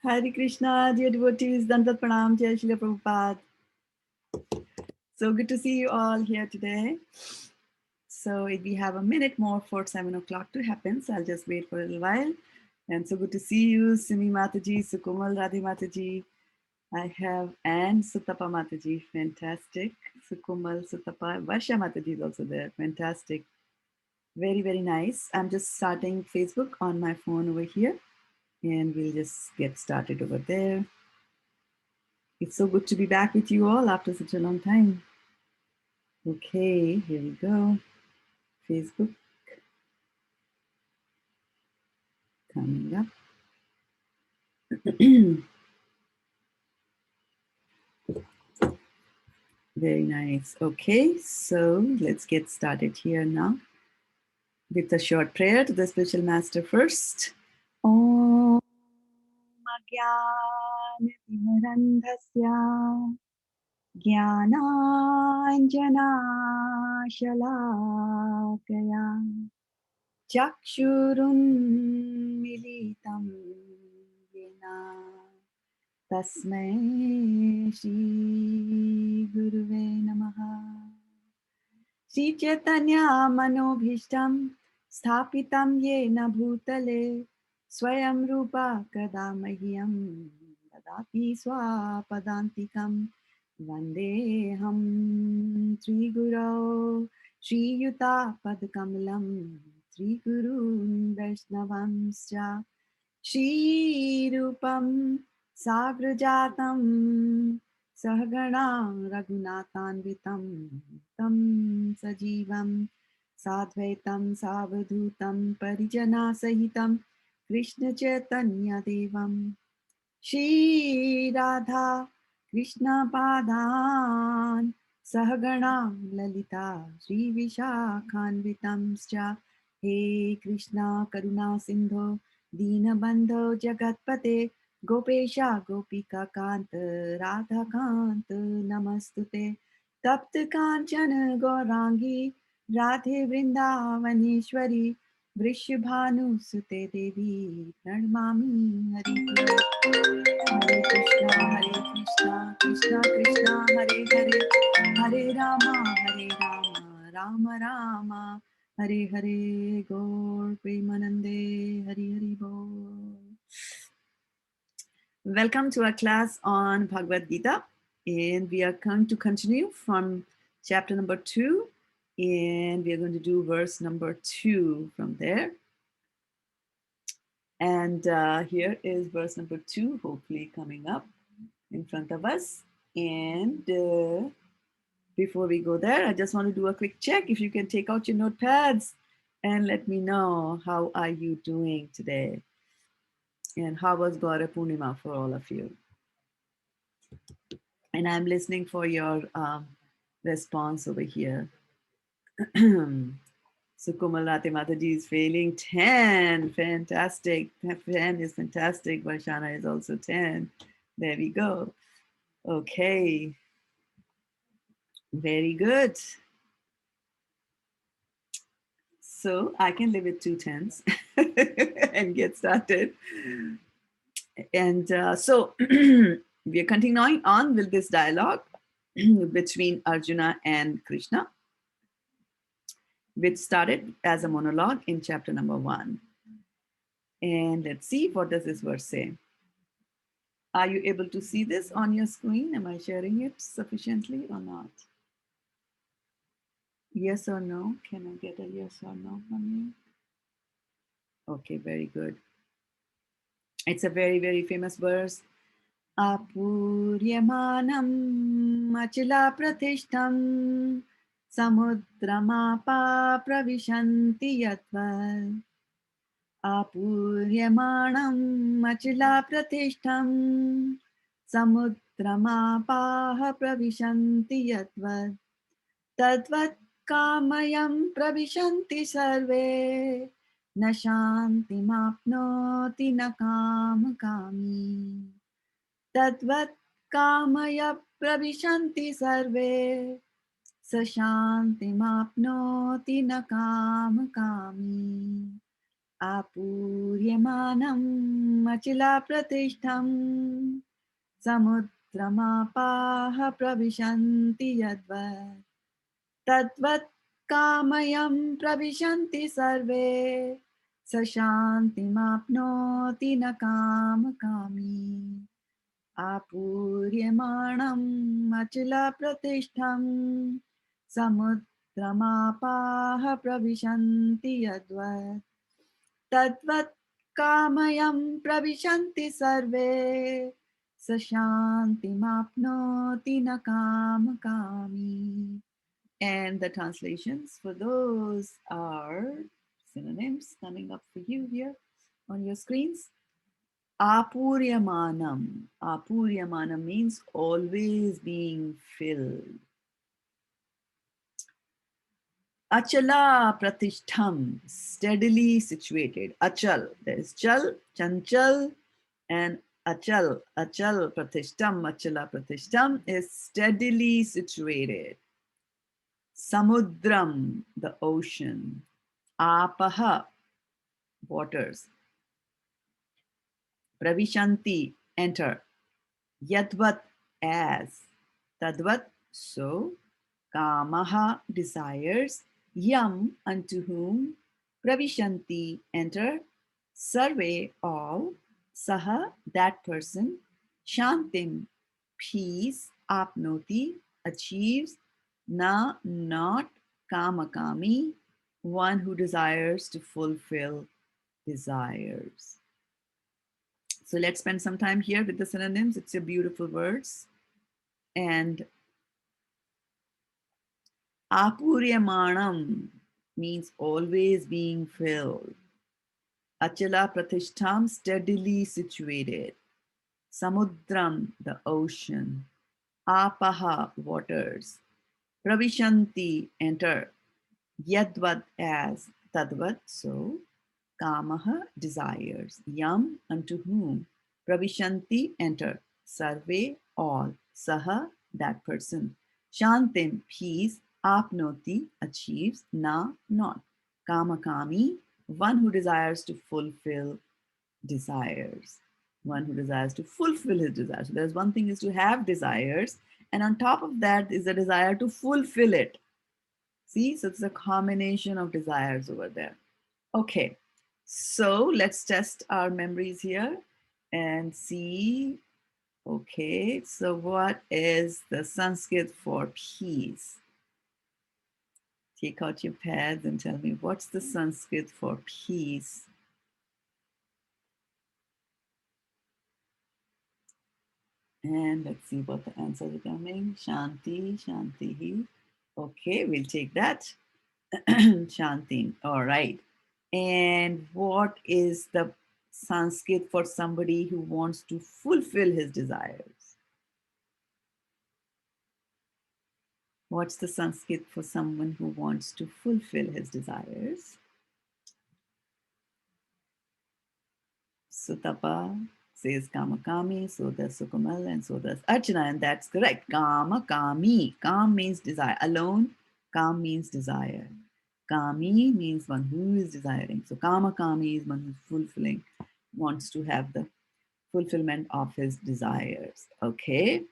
Hare Krishna, dear devotees, Dandat Pranam, Jai Shri Prabhupada. So good to see you all here today. So we have a minute more for 7 o'clock to happen, so I'll just wait for a little while. And so good to see you, Simi Mataji, Sukumal Radhi Mataji. I have, and Sutapa Mataji, fantastic. Sukumal, Sutapa, Varsha Mataji is also there, fantastic. Very, very nice. I'm just starting Facebook on my phone over here, and we'll just get started over there. It's so good to be back with you all after such a long time. Okay, here we go. Facebook coming up. Very nice. Okay, so let's get started here now with a short prayer to the spiritual master first. Om Agyanatimirandhasya Jnananjanashalakaya Chakshurunmilitam Yena Tasmai Shri Guruve Namaha. Shri Chaitanya Manobhishtam Sthapitam Yena Bhutale Swayam Rupa Kadamahyam Dadati Swapadantikam Vandeham Sri Guru Sri Yuta Padkamalam Sri Guru Vaishnavamscha Shri Rupam Sagrajatam Sahagana Raghunatanvitam Tam Sajivam Sadvaitam Savadhutam Parijana Sahitam Krishna Chaitanya Devam Shri Radha Krishna Padan Sahagana Lalita Shri Vishakhanvitamscha He Krishna Karuna Sindho Dinabandho Jagatpate Gopesha Gopika Kanta Radha Kanta Namastute Tapta Kanchana Gaurangi Radhe Vrindavaneshwari Vrishabhanu Sute Devi Pranamami Hari Hare Krishna, Krishna Krishna, Hare Hare, Hare Rama, Rama Rama, Hare Hare, Gaur Premanande, Hari Hari Bol. Welcome to our class on Bhagavad Gita, and we are going to continue from chapter number 2, and we are going to do verse number 2 from there. And here is verse number 2, hopefully coming up in front of us. And before we go there, I just want to do a quick check. If you can take out your notepads and let me know, how are you doing today? And how was Gaura Purnima for all of you? And I'm listening for your response over here. Sukumalati Mataji is failing 10. Fantastic. 10 is fantastic. Varshana is also 10. There we go. Okay. Very good. So I can live with 2 10s and get started. And so we are continuing on with this dialogue between Arjuna and Krishna, which started as a monologue in chapter number 1. And let's see, what does this verse say? Are you able to see this on your screen? Am I sharing it sufficiently or not? Yes or no? Can I get a yes or no from you? Okay, very good. It's a very, very famous verse. Apuryamanam achila pratishtam samudramapa pravishanti yatva. Apuryamanam achila pratishtam samudramapaha pravishanti yatva. Tadvat kamayam pravishanti sarve na shanti mapnoti na kam kami. Tadvat kamaya pravishanti sarve sa shanti mapnoti na kam kami. Apuryamanam achila pratishtham samudramapaha pravishanti yadvat tadvat kamayam pravishanti sarve sashantimapnoti na kamakami apuryamaणं achila pratishtham samudramapaha pravishanti yadvat tadvat kamayam pravishanti sarve sashantimapnoti na kamakami. And the translations for those are synonyms coming up for you here on your screens. Apuryamanam. Apuryamanam means always being filled. Achala pratishtham, steadily situated. Achal, there is chal, chanchal, and achal. Achal pratishtham, achala pratishtham is steadily situated. Samudram, the ocean. Apaha, waters. Pravishanti, enter. Yadvat, as. Tadvat, so. Kamaha, desires. Yam, unto whom. Pravishanti, enter. Sarve, all. Saha, that person. Shantim, peace. Apnoti, achieves. Na, not. Kamakami, one who desires to fulfill desires. So let's spend some time here with the synonyms. It's a beautiful words. And apuryamanam means always being filled. Achala pratishtham, steadily situated. Samudram, the ocean. Apaha, waters. Pravishanti, enter. Yadvat, as. Tadvat, so. Kamaha, desires. Yam, unto whom. Pravishanti, enter. Sarve, all. Saha, that person. Shantim, peace. Apnoti, achieves. Na, not. Kamakami, one who desires to fulfill desires. One who desires to fulfill his desires. So there's one thing is to have desires, and on top of that is the desire to fulfill it. See, so it's a combination of desires over there. Okay, so let's test our memories here and see. Okay, so what is the Sanskrit for peace? Take out your pads and tell me what's the Sanskrit for peace? And let's see what the answers are coming. Shanti, Shanti. Okay, we'll take that. Shanti. All right. And what is the Sanskrit for somebody who wants to fulfill his desires? What's the Sanskrit for someone who wants to fulfill his desires? Sutapa says Kamakami, so does Sukamal, and so does Archana, and that's correct. Kamakami. Kam means desire. Alone, Kam means desire. Kami means one who is desiring. So Kamakami is one who's fulfilling, wants to have the fulfillment of his desires. Okay.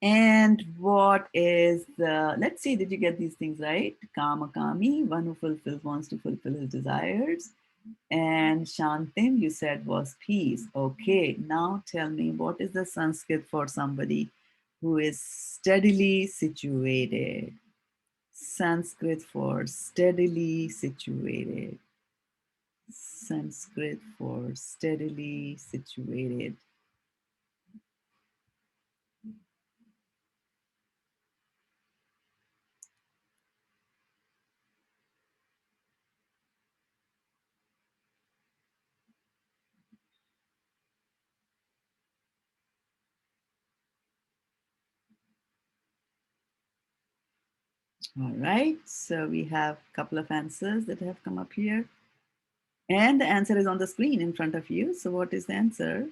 And what is the, let's see, did you get these things right? Kamakami, one who fulfills, wants to fulfill his desires. And Shantim, you said was peace. Okay, now tell me, what is the Sanskrit for somebody who is steadily situated? Sanskrit for steadily situated. Sanskrit for steadily situated. All right, so we have a couple of answers that have come up here. And the answer is on the screen in front of you. So what is the answer?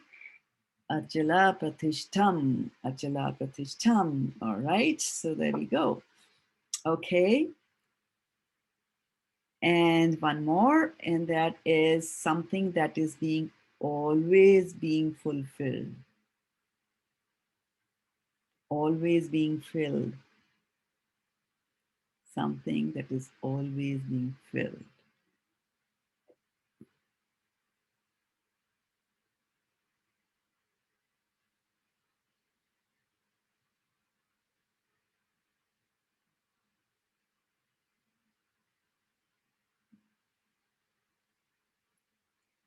Achala pratishtham. Achala pratishtham. All right, so there we go. Okay. And one more, and that is something that is being always being fulfilled, always being filled, something that is always being filled.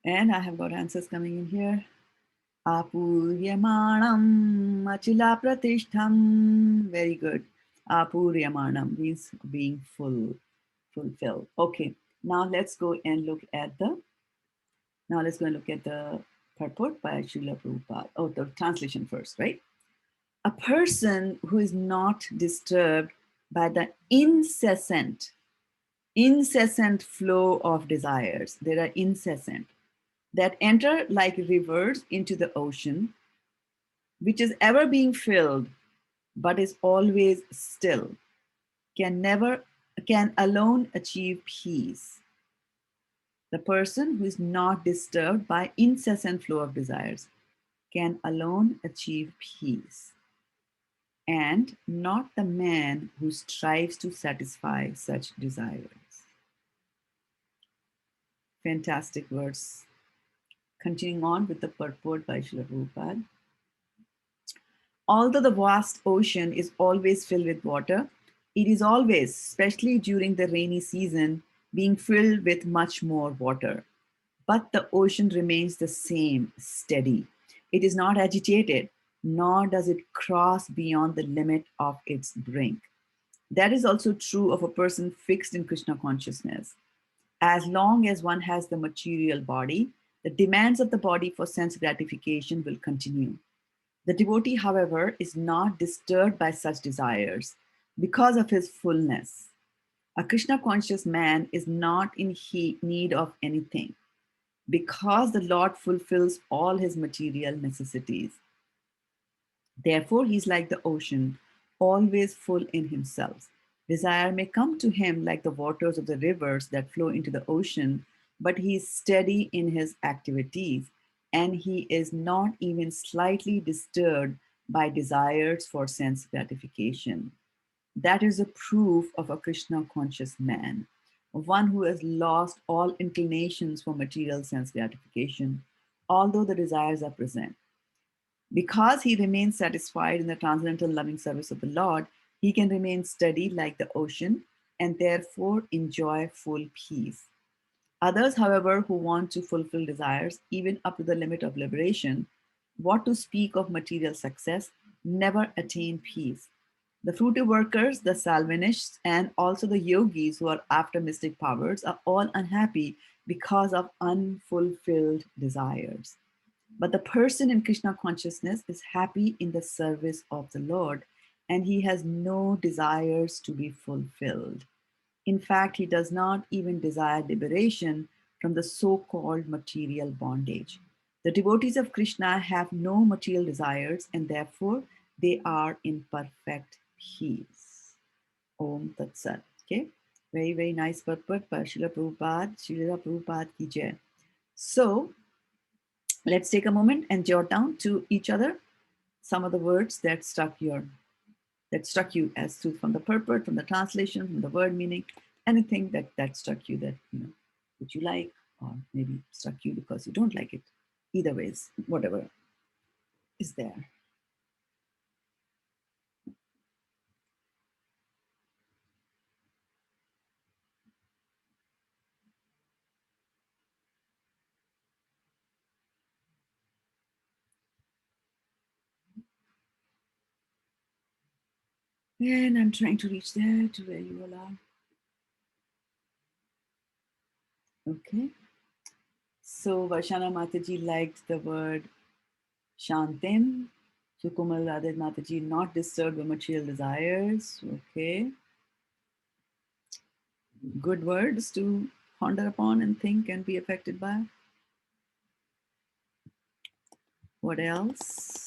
And I have got answers coming in here. Apuryamanam achila pratishtham. Very good. Apuryamanam means being full, fulfilled. Okay, now let's go and look at the purport by Srila Prabhupada. Oh, the translation first, right? A person who is not disturbed by the incessant flow of desires. They are incessant, that enter like rivers into the ocean, which is ever being filled but is always still, can alone achieve peace. The person who is not disturbed by incessant flow of desires can alone achieve peace, and not the man who strives to satisfy such desires. Fantastic verse. Continuing on with the purport by Srila Prabhupada. Although the vast ocean is always filled with water, it is always, especially during the rainy season, being filled with much more water. But the ocean remains the same, steady. It is not agitated, nor does it cross beyond the limit of its brink. That is also true of a person fixed in Krishna consciousness. As long as one has the material body, the demands of the body for sense gratification will continue. The devotee, however, is not disturbed by such desires because of his fullness. A Krishna conscious man is not in need of anything because the Lord fulfills all his material necessities. Therefore, he is like the ocean, always full in himself. Desire may come to him like the waters of the rivers that flow into the ocean, but he is steady in his activities, and he is not even slightly disturbed by desires for sense gratification. That is a proof of a Krishna conscious man, one who has lost all inclinations for material sense gratification, although the desires are present. Because he remains satisfied in the transcendental loving service of the Lord, he can remain steady like the ocean and therefore enjoy full peace. Others, however, who want to fulfill desires, even up to the limit of liberation, what to speak of material success, never attain peace. The fruitive workers, the Salvinists, and also the yogis who are after mystic powers are all unhappy because of unfulfilled desires. But the person in Krishna consciousness is happy in the service of the Lord, and he has no desires to be fulfilled. In fact, he does not even desire liberation from the so called material bondage. The devotees of Krishna have no material desires, and therefore they are in perfect peace. Om Tat Sat. Okay, very, very nice purport by Srila Prabhupada. Srila Prabhupada ki jai. So, let's take a moment and jot down to each other some of the words that struck you as to from the purport, from the translation, from the word meaning, anything that struck you that that you like, or maybe struck you because you don't like it. Either ways, whatever is there. And I'm trying to reach there to where you all are. Okay. So Varshana Mataji liked the word Shantim. Sukumal Radha Mataji, not disturbed by material desires. Okay. Good words to ponder upon and think and be affected by. What else?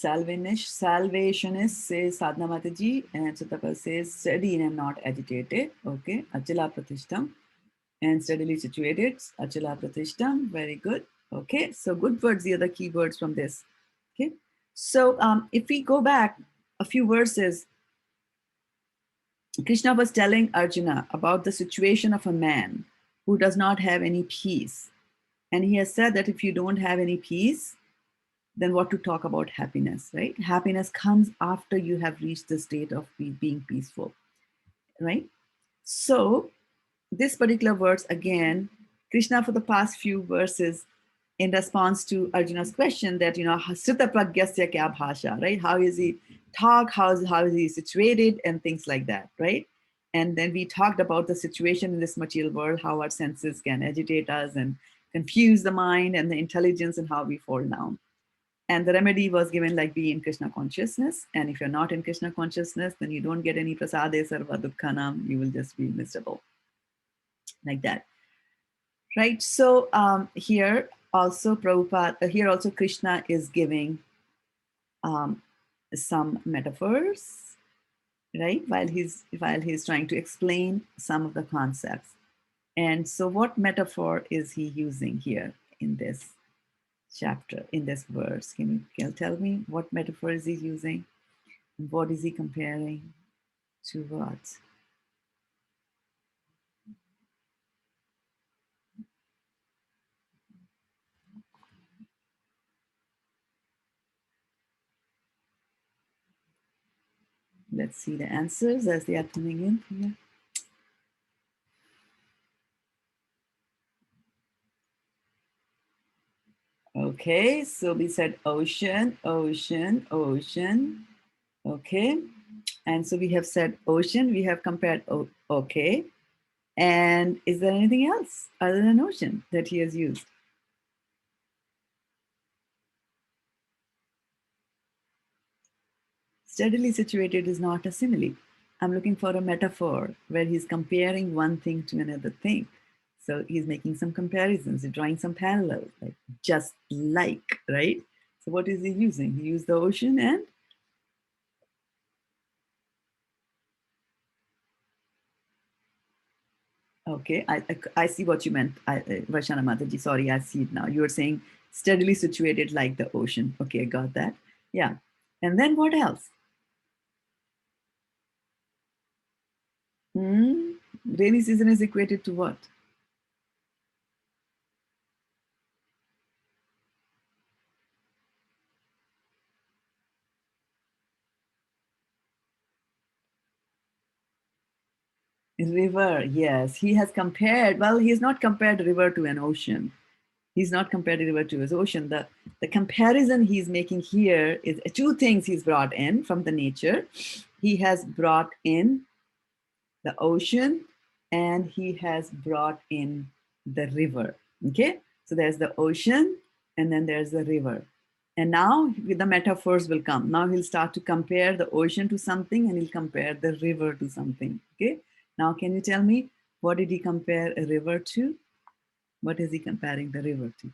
Salvationist says Sadhana Mataji, and Chittapal says steady and not agitated. Okay, Achila Pratishtam, and steadily situated. Achila Pratishtam, very good. Okay, so good words, the other key words from this. Okay, so if we go back a few verses, Krishna was telling Arjuna about the situation of a man who does not have any peace. And he has said that if you don't have any peace, then what to talk about happiness, right? Happiness comes after you have reached the state of being peaceful, right? So this particular verse again, Krishna for the past few verses in response to Arjuna's question that, Srita Pragyasya kya bhasha, right? How is he talk? How is he situated and things like that, right? And then we talked about the situation in this material world, how our senses can agitate us and confuse the mind and the intelligence and how we fall down. And the remedy was given like be in Krishna consciousness. And if you're not in Krishna consciousness, then you don't get any prasade sarva dukkhanam. You will just be miserable like that. Right. So here also Prabhupada, here also Krishna is giving some metaphors, right? While he's trying to explain some of the concepts. And so what metaphor is he using here in this chapter, in this verse? Can you tell me what metaphor is he using? What is he comparing to what? Let's see the answers as they are coming in here. Okay, so we said ocean, ocean, ocean. Okay, and so we have said ocean, we have compared, okay. And is there anything else other than ocean that he has used? Steadily situated is not a simile. I'm looking for a metaphor where he's comparing one thing to another thing. So he's making some comparisons, he's drawing some parallels, like just like, right? So what is he using? He used the ocean and okay, I see what you meant, Varshana Mataji. Sorry, I see it now. You were saying steadily situated like the ocean. Okay, I got that. Yeah. And then what else? Hmm? Rainy season is equated to what? River, yes. He has compared, well, he's not compared river to an ocean. He's not compared river to his ocean. The comparison he's making here is two things he's brought in from the nature. He has brought in the ocean and he has brought in the river. Okay, so there's the ocean and then there's the river. And now the metaphors will come. Now he'll start to compare the ocean to something and he'll compare the river to something. Okay, now can you tell me what did he compare a river to? What is he comparing the river to?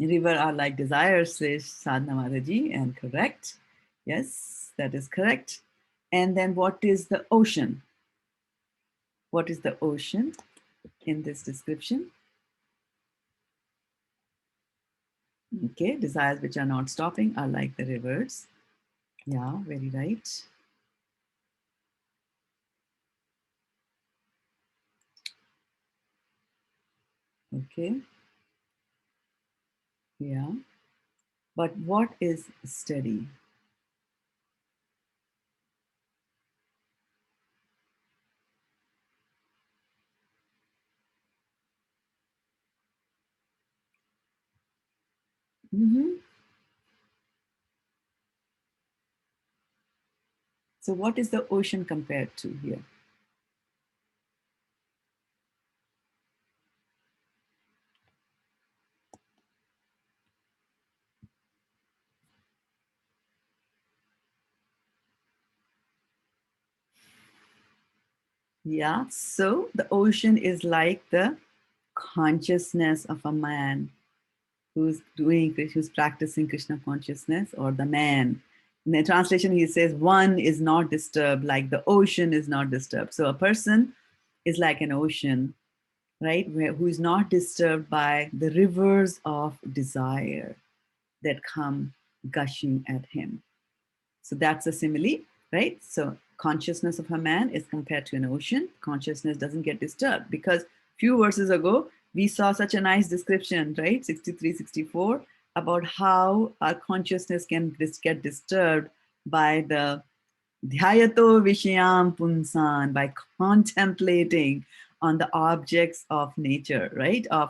River are like desires, says Sadhana Mataji, and correct. Yes, that is correct. And then what is the ocean? What is the ocean in this description? Okay, desires which are not stopping are like the rivers. Yeah, very right. Okay, yeah. But what is steady? Mm-hmm. So, what is the ocean compared to here? Yeah, so the ocean is like the consciousness of a man who's practicing Krishna consciousness, or the man. In the translation, he says, one is not disturbed, like the ocean is not disturbed. So a person is like an ocean, right? Who is not disturbed by the rivers of desire that come gushing at him. So that's a simile, right? So consciousness of a man is compared to an ocean. Consciousness doesn't get disturbed, because few verses ago, we saw such a nice description, right? 63, 64, about how our consciousness can get disturbed by the dhyato vishayam punsan, by contemplating on the objects of nature, right? Of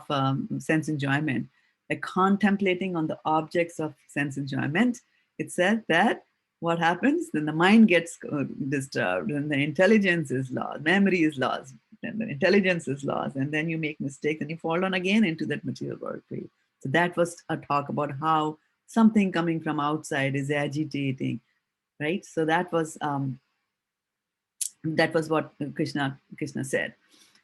sense enjoyment. By contemplating on the objects of sense enjoyment, it says that what happens? Then the mind gets disturbed, and the intelligence is lost, memory is lost, and the intelligence is lost, and then you make mistakes and you fall down again into that material world. So that was a talk about how something coming from outside is agitating, right? So that was what Krishna said.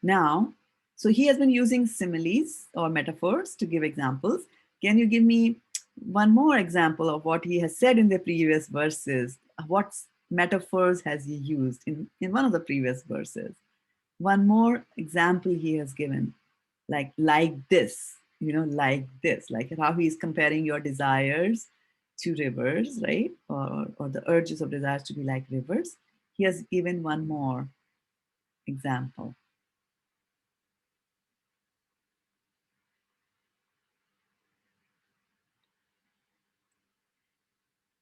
Now, so he has been using similes or metaphors to give examples. Can you give me one more example of what he has said in the previous verses? What metaphors has he used in one of the previous verses? One more example he has given, like this, like this, like how he's comparing your desires to rivers, right? Or the urges of desires to be like rivers. He has given one more example.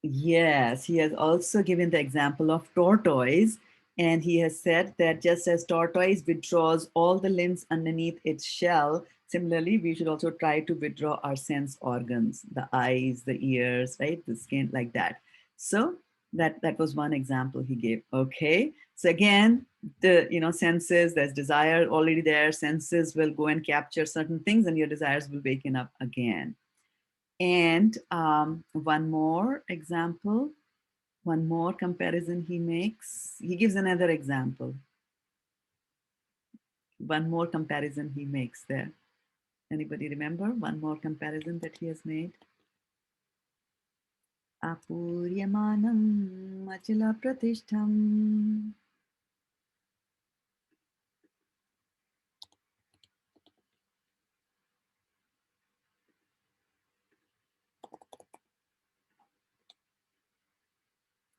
Yes, he has also given the example of tortoise, and he has said that just as tortoise withdraws all the limbs underneath its shell, similarly, we should also try to withdraw our sense organs, the eyes, the ears, right, the skin, like that. So that was one example he gave. Okay, so again, the senses, there's desire already there. Senses will go and capture certain things, and your desires will waken up again. And one more example, one more comparison he makes. He gives another example. One more comparison he makes there. Anybody remember one more comparison that he has made? Apuryamanam achila pratishtham.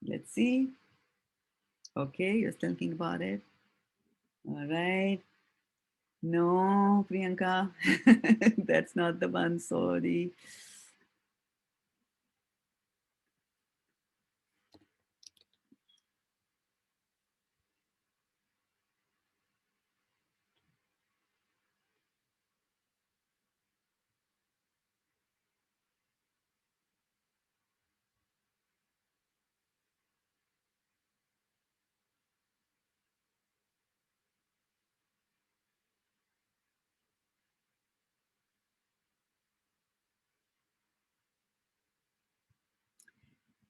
Let's see. Okay, you're still thinking about it. All right. No, Priyanka, that's not the one. Sorry.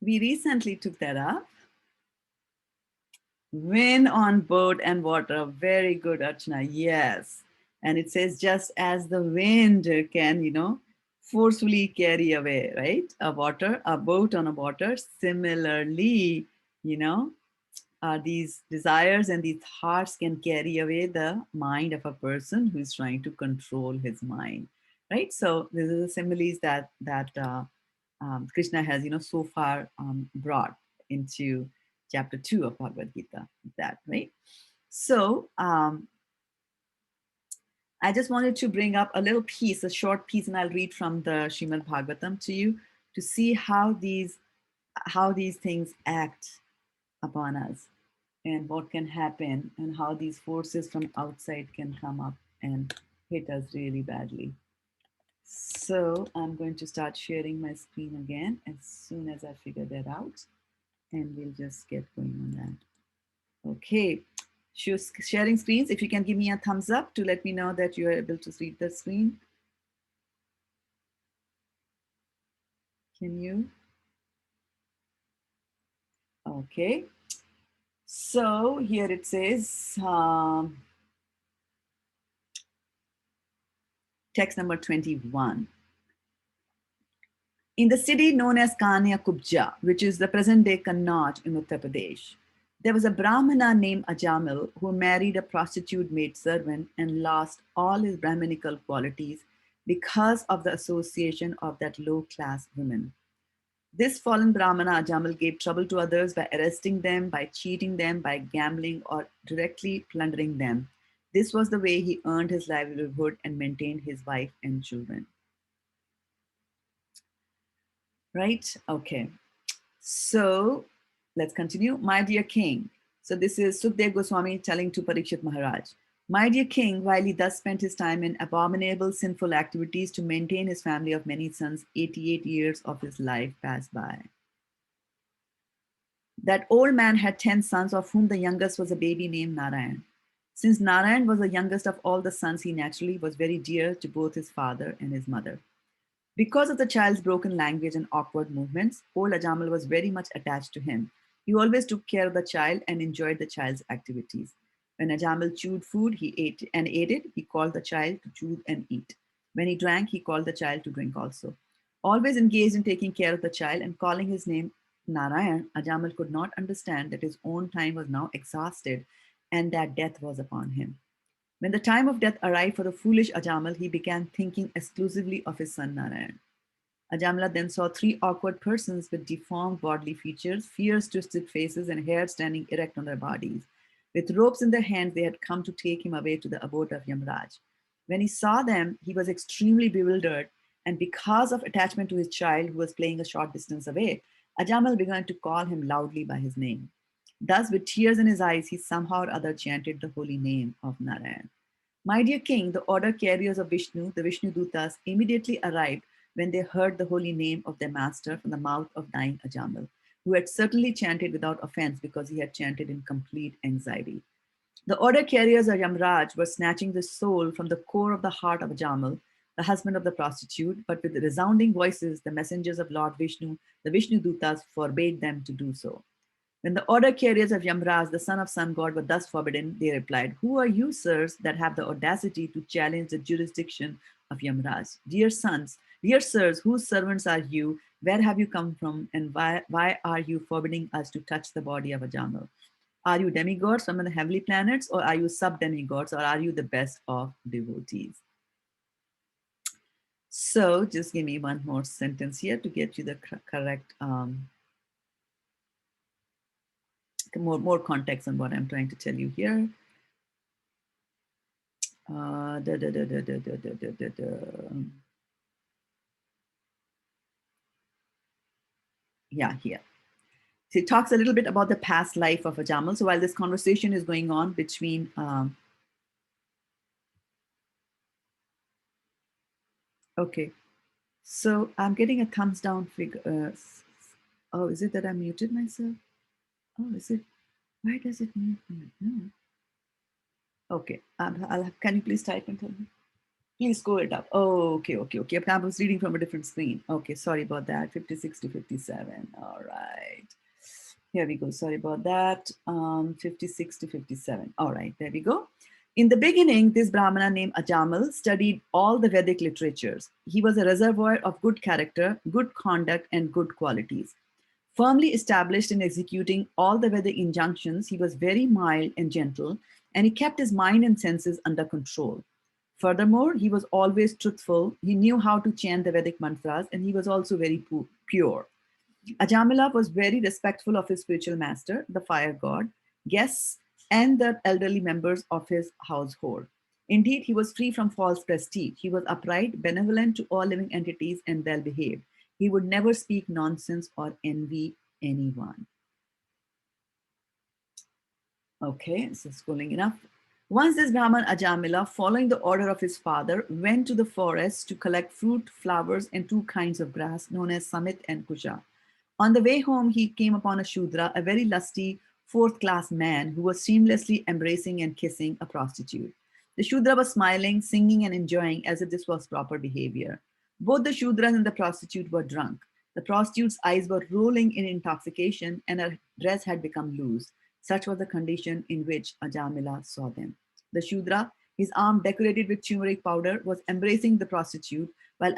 We recently took that up. Wind on boat and water. Very good, Archana. Yes. And it says, just as the wind can, forcefully carry away, right? A boat on a water. Similarly, you know, these desires and these thoughts can carry away the mind of a person who is trying to control his mind, right? So these are the similes that Krishna has, so far brought into chapter 2 of Bhagavad Gita. That, right? So I just wanted to bring up a little piece, a short piece, and I'll read from the Srimad Bhagavatam to you to see how these things act upon us, and what can happen, and how these forces from outside can come up and hit us really badly. So I'm going to start sharing my screen again as soon as I figure that out, and we'll just get going on that. Okay, sharing screens. If you can give me a thumbs up to let me know that you are able to read the screen. Can you? Okay. So here it says, text number 21. In the city known as Kanya Kubja, which is the present day Kannauj in Uttar Pradesh, there was a Brahmana named Ajamil who married a prostitute maid servant and lost all his Brahminical qualities because of the association of that low class woman. This fallen Brahmana Ajamil gave trouble to others by arresting them, by cheating them, by gambling, or directly plundering them. This was the way he earned his livelihood and maintained his wife and children. Right? Okay. So let's continue. My dear king. So this is Sukhdev Goswami telling to Parikshit Maharaj. My dear king, while he thus spent his time in abominable sinful activities to maintain his family of many sons, 88 years of his life passed by. That old man had 10 sons, of whom the youngest was a baby named Narayan. Since Narayan was the youngest of all the sons, he naturally was very dear to both his father and his mother. Because of the child's broken language and awkward movements, old Ajamal was very much attached to him. He always took care of the child and enjoyed the child's activities. When Ajamal chewed food, he ate and ate it. He called the child to chew and eat. When he drank, he called the child to drink also. Always engaged in taking care of the child and calling his name Narayan, Ajamal could not understand that his own time was now exhausted and that death was upon him. When the time of death arrived for the foolish Ajamal, he began thinking exclusively of his son Narayan. Ajamala then saw three awkward persons with deformed bodily features, fierce, twisted faces, and hair standing erect on their bodies. With ropes in their hands, they had come to take him away to the abode of Yamraj. When he saw them, he was extremely bewildered, and because of attachment to his child who was playing a short distance away, Ajamal began to call him loudly by his name. Thus, with tears in his eyes, he somehow or other chanted the holy name of Narayan. My dear king, the order carriers of Vishnu, the Vishnu Dutas, immediately arrived when they heard the holy name of their master from the mouth of dying Ajamal, who had certainly chanted without offense because he had chanted in complete anxiety. The order carriers of Yamraj were snatching the soul from the core of the heart of Ajamal, the husband of the prostitute, but with resounding voices, the messengers of Lord Vishnu, the Vishnu Dutas, forbade them to do so. When the order carriers of Yamraj, the son of sun god, were thus forbidden, they replied, "Who are you, sirs, that have the audacity to challenge the jurisdiction of Yamraj? Dear sirs, whose servants are you? Where have you come from? And why are you forbidding us to touch the body of Ajamal? Are you demigods from the heavenly planets, or are you sub-demigods, or are you the best of devotees?" So just give me one more sentence here to get you the correct more context on what I'm trying to tell you here. Yeah, here. So it talks a little bit about the past life of Ajamal. So while this conversation is going on between, okay, so I'm getting a thumbs down figure. Oh, is it that I muted myself? Oh, is it? Why does it mute me? No. Okay, can you please type and tell me? Please scroll it up. Oh, okay. I was reading from a different screen. Okay, sorry about that. 56 to 57. All right. Here we go. Sorry about that. 56 to 57. All right, there we go. In the beginning, this Brahmana named Ajamal studied all the Vedic literatures. He was a reservoir of good character, good conduct, and good qualities. Firmly established in executing all the Vedic injunctions, he was very mild and gentle, and he kept his mind and senses under control. Furthermore, he was always truthful. He knew how to chant the Vedic mantras, and he was also very pure. Ajamila was very respectful of his spiritual master, the fire god, guests, and the elderly members of his household. Indeed, he was free from false prestige. He was upright, benevolent to all living entities, and well behaved. He would never speak nonsense or envy anyone. Okay, so schooling enough. Once this Brahman Ajamila, following the order of his father, went to the forest to collect fruit, flowers, and two kinds of grass known as Samit and Kusha. On the way home, he came upon a Shudra, a very lusty fourth class man who was seamlessly embracing and kissing a prostitute. The Shudra was smiling, singing, and enjoying as if this was proper behavior. Both the Shudras and the prostitute were drunk. The prostitute's eyes were rolling in intoxication, and her dress had become loose. Such was the condition in which Ajamila saw them. The Shudra his arm decorated with turmeric powder, was embracing the prostitute, while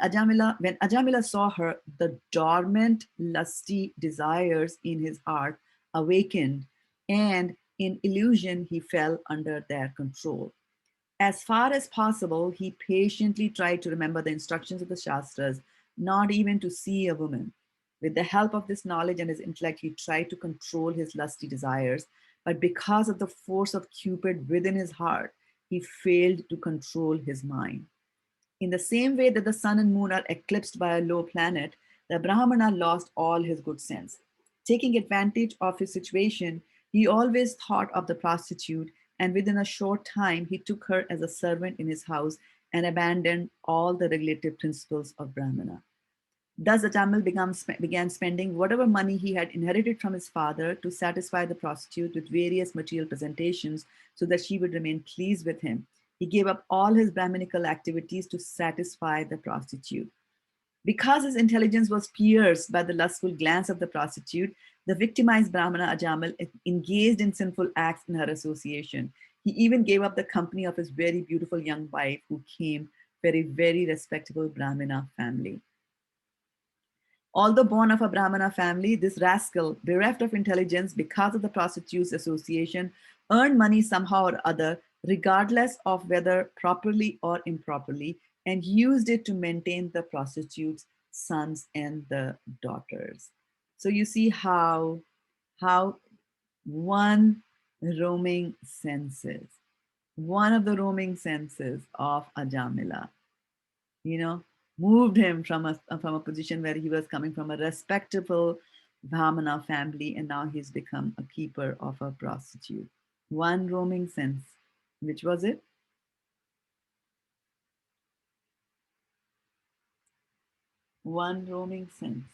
when Ajamila saw her, the dormant, lusty desires in his heart awakened, and in illusion he fell under their control. As far as possible, he patiently tried to remember the instructions of the Shastras, not even to see a woman. With the help of this knowledge and his intellect, he tried to control his lusty desires, but because of the force of Cupid within his heart, he failed to control his mind. In the same way that the sun and moon are eclipsed by a low planet, the Brahmana lost all his good sense. Taking advantage of his situation, he always thought of the prostitute, and within a short time, he took her as a servant in his house and abandoned all the regulative principles of Brahmana. Thus, Ajamil began spending whatever money he had inherited from his father to satisfy the prostitute with various material presentations so that she would remain pleased with him. He gave up all his Brahminical activities to satisfy the prostitute. Because his intelligence was pierced by the lustful glance of the prostitute, the victimized Brahmana Ajamil engaged in sinful acts in her association. He even gave up the company of his very beautiful young wife, who came from a very respectable Brahmana family. Although born of a Brahmana family, this rascal, bereft of intelligence because of the prostitute's association, earned money somehow or other, regardless of whether properly or improperly, and used it to maintain the prostitute's sons and the daughters. So you see how one roaming senses, one of the roaming senses of Ajamila, you know, moved him from a position where he was coming from a respectable Brahmana family, and now he's become a keeper of a prostitute. One roaming sense. Which was it? One roaming sense.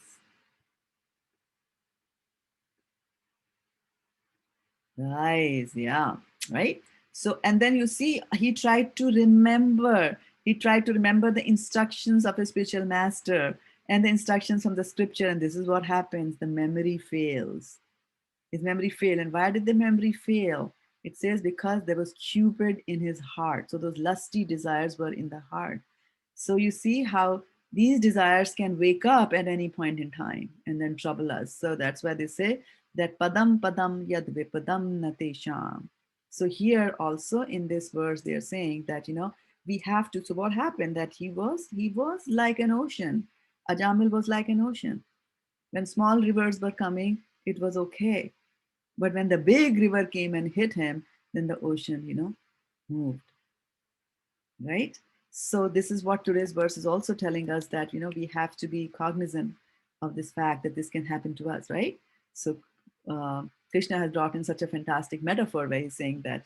Right, yeah, right. So, and then you see, he tried to remember the instructions of his spiritual master and the instructions from the scripture, and this is what happens: the memory fails. His memory failed. And why did the memory fail? It says because there was Cupid in his heart. So those lusty desires were in the heart. So you see how these desires can wake up at any point in time and then trouble us. So that's why they say that padam padam yad vipadam natesham. So here also in this verse, they're saying that, we have to. So what happened? That he was like an ocean. Ajamil was like an ocean. When small rivers were coming, it was okay, but when the big river came and hit him, then the ocean, moved, right? So this is what today's verse is also telling us, that, we have to be cognizant of this fact that this can happen to us, right? So Krishna has brought in such a fantastic metaphor where he's saying that,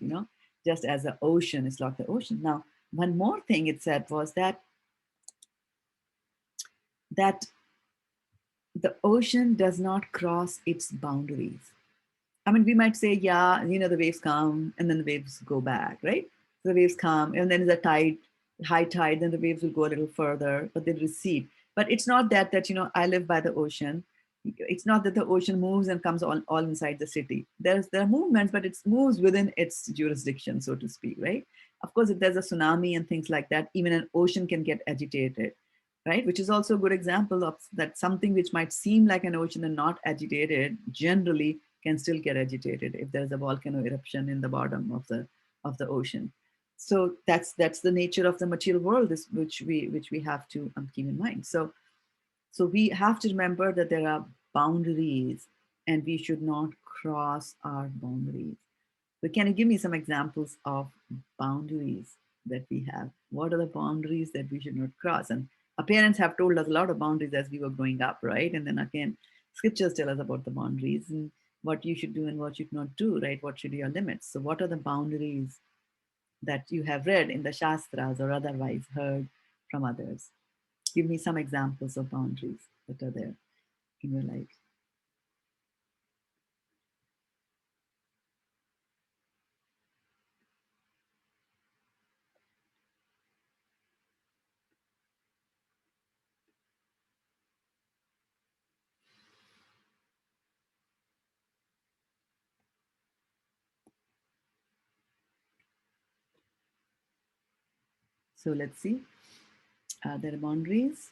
just as the ocean is like the ocean. Now, one more thing it said was that the ocean does not cross its boundaries. I mean, we might say, yeah, the waves come and then the waves go back, right? So the waves come and then there's a tide, high tide, then the waves will go a little further, but they recede. But it's not that, I live by the ocean. It's not that the ocean moves and comes all inside the city. There are movements, but it moves within its jurisdiction, so to speak, right? Of course, if there's a tsunami and things like that, even an ocean can get agitated, right? Which is also a good example of that something which might seem like an ocean and not agitated generally can still get agitated if there's a volcano eruption in the bottom of the ocean. So that's the nature of the material world, is which we have to keep in mind. So we have to remember that there are boundaries, and we should not cross our boundaries. So can you give me some examples of boundaries that we have? What are the boundaries that we should not cross? And our parents have told us a lot of boundaries as we were growing up, right? And then again, scriptures tell us about the boundaries and what you should do and what you should not do, right? What should be your limits? So what are the boundaries that you have read in the Shastras or otherwise heard from others? Give me some examples of boundaries that are there in your life. So let's see. Are there boundaries?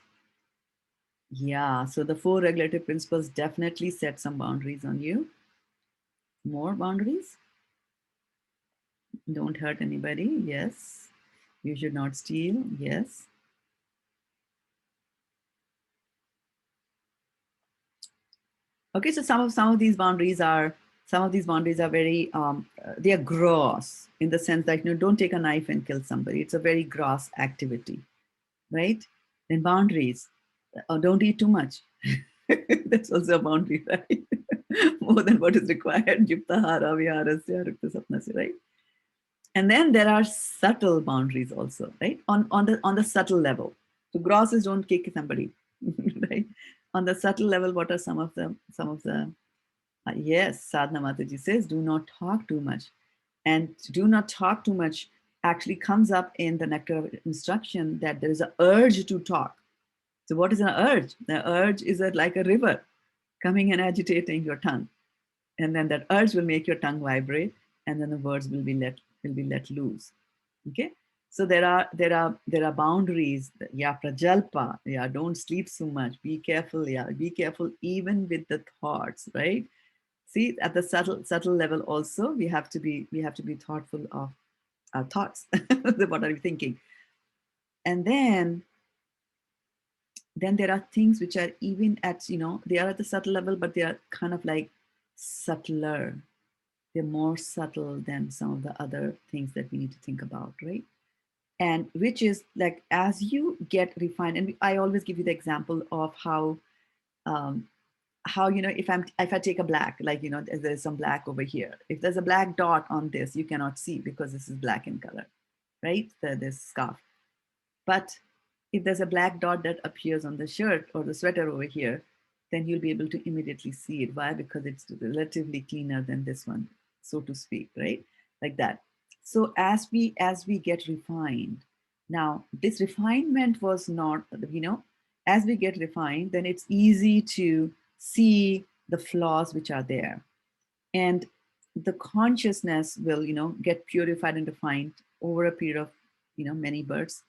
Yeah, so the four regulative principles definitely set some boundaries on you. More boundaries? Don't hurt anybody. Yes. You should not steal. Yes. Okay, so some of these boundaries are very they are gross in the sense that don't take a knife and kill somebody. It's a very gross activity, right? Then boundaries. Don't eat too much. That's also a boundary, right? More than what is required. Yuktahara viharasya rukta sapnasya, right? And then there are subtle boundaries also, right? On the subtle level. So gross is don't kick somebody, right? On the subtle level, what are some of the yes, Sadhana Mataji says, do not talk too much. And do not talk too much actually comes up in the nectar of instruction that there is an urge to talk. So what is an urge? The urge is like a river coming and agitating your tongue. And then that urge will make your tongue vibrate, and then the words will be let loose. Okay. So there are boundaries. Yeah, prajalpa. Yeah, don't sleep so much. Be careful. Yeah, be careful even with the thoughts, right? See, at the subtle level also, we have to be thoughtful of our thoughts. What are we thinking? And then there are things which are even at they are at the subtle level, but they are kind of like subtler. They're more subtle than some of the other things that we need to think about, right? And which is like as you get refined, and I always give you the example of um, how if I take a black, like there's some black over here. If there's a black dot on this, you cannot see because this is black in color, right? This scarf. But if there's a black dot that appears on the shirt or the sweater over here, then you'll be able to immediately see it. Why? Because it's relatively cleaner than this one, so to speak, right? Like that. So as we get refined, now this refinement was not, as we get refined, then it's easy to see the flaws which are there. And the consciousness will get purified and refined over a period of many births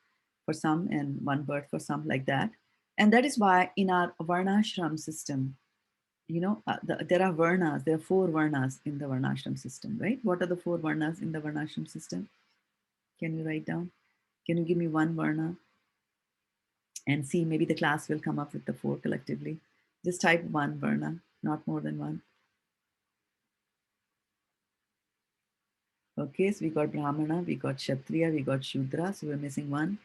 for some and one birth for some, like that. And that is why in our varnashram system, there are varnas. There are four varnas in the varnashram system, right? What are the four varnas in the varnashram system? Can you write down? Can you give me one varna and see? Maybe the class will come up with the four collectively. Just type one varna, not more than one. Okay, so we got Brahmana, we got Kshatriya, we got Shudra, so we're missing one.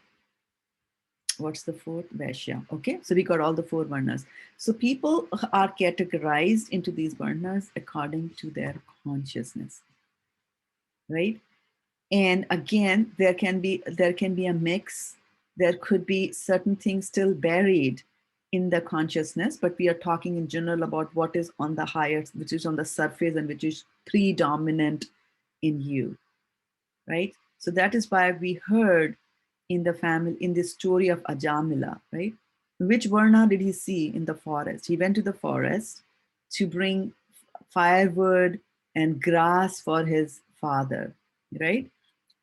What's the fourth? Vaishya. Okay, so we got all the four varnas. So people are categorized into these varnas according to their consciousness, right? And again, there can be a mix. There could be certain things still buried in the consciousness, but we are talking in general about what is on the higher, which is on the surface and which is predominant in you, right? So that is why we heard in the family, in the story of Ajamila, right? Which Varna did he see in the forest? He went to the forest to bring firewood and grass for his father, right?